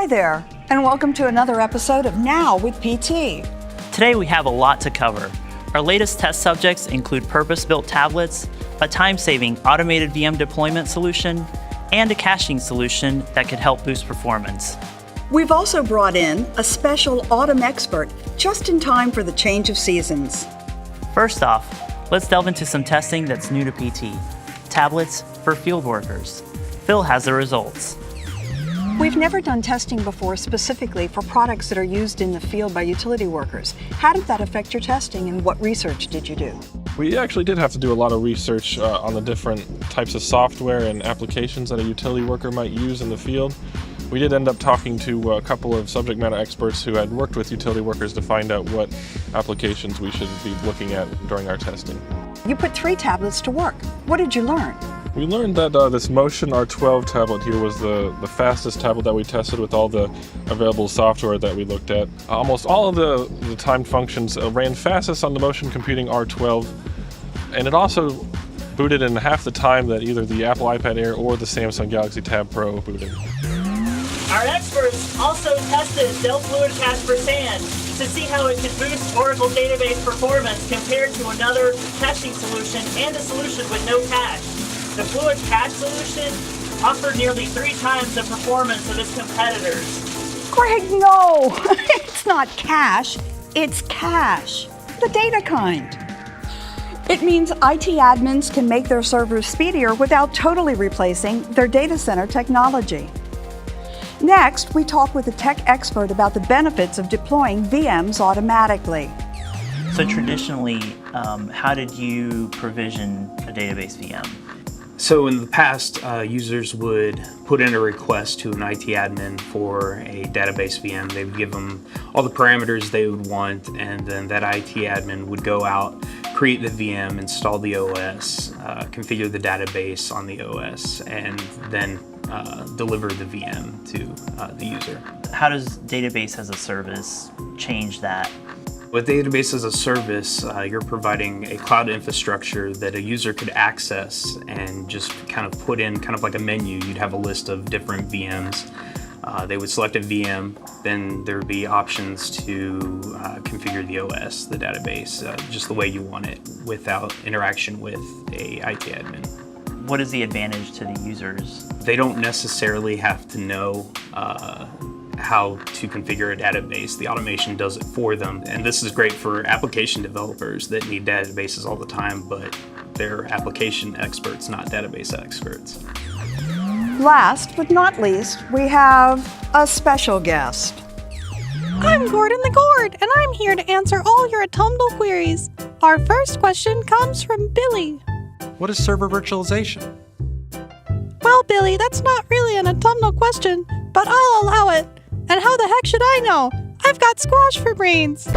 Hi there, and welcome to another episode of Now with PT. Today we have a lot to cover. Our latest test subjects include purpose-built tablets, a time-saving automated VM deployment solution, and a caching solution that could help boost performance. We've also brought in a special autumn expert just in time for the change of seasons. First off, let's delve into some testing that's new to PT. Tablets for field workers. Phil has the results. We've never done testing before specifically for products that are used in the field by utility workers. How did that affect your testing, and what research did you do? We actually did have to do a lot of research on the different types of software and applications that a utility worker might use in the field. We did end up talking to a couple of subject matter experts who had worked with utility workers to find out what applications we should be looking at during our testing. You put 3 tablets to work. What did you learn? We learned that this Motion R12 tablet here was the fastest tablet that we tested with all the available software that we looked at. Almost all of the timed functions ran fastest on the Motion Computing R12, and it also booted in half the time that either the Apple iPad Air or the Samsung Galaxy Tab Pro booted. Our experts also tested Dell Fluid Cache for SAN to see how it could boost Oracle database performance compared to another caching solution and a solution with no cache. The Fluid Cache solution offered nearly 3 times the performance of its competitors. Greg, no! It's not cache, it's cache. The data kind. It means IT admins can make their servers speedier without totally replacing their data center technology. Next, we talk with a tech expert about the benefits of deploying VMs automatically. So traditionally, how did you provision a database VM? So in the past, users would put in a request to an IT admin for a database VM. They would give them all the parameters they would want, and then that IT admin would go out, create the VM, install the OS, configure the database on the OS, and then deliver the VM to the user. How does database as a service change that? With database as a service, you're providing a cloud infrastructure that a user could access and just kind of put in kind of like a menu. You'd have a list of different VMs. They would select a VM, then there would be options to configure the OS, the database, just the way you want it without interaction with a IT admin. What is the advantage to the users? They don't necessarily have to know how to configure a database. The automation does it for them, and this is great for application developers that need databases all the time, but they're application experts, not database experts. Last but not least, we have a special guest. I'm Gordon the Gourd, and I'm here to answer all your autumnal queries. Our first question comes from Billy. What is server virtualization? Well, Billy, that's not really an autumnal question, but I'll allow it. And how the heck should I know? I've got squash for brains.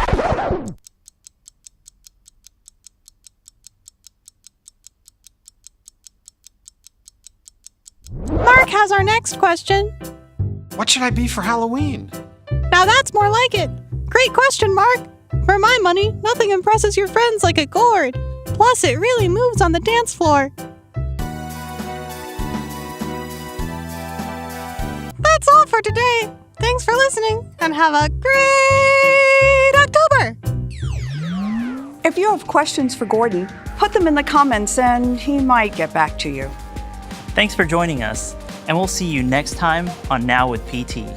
Mark has our next question. What should I be for Halloween? Now that's more like it. Great question, Mark. For my money, nothing impresses your friends like a gourd. Plus, it really moves on the dance floor. That's all for today. Thanks for listening, and have a great October! If you have questions for Gordon, put them in the comments and he might get back to you. Thanks for joining us, and we'll see you next time on Now with PT.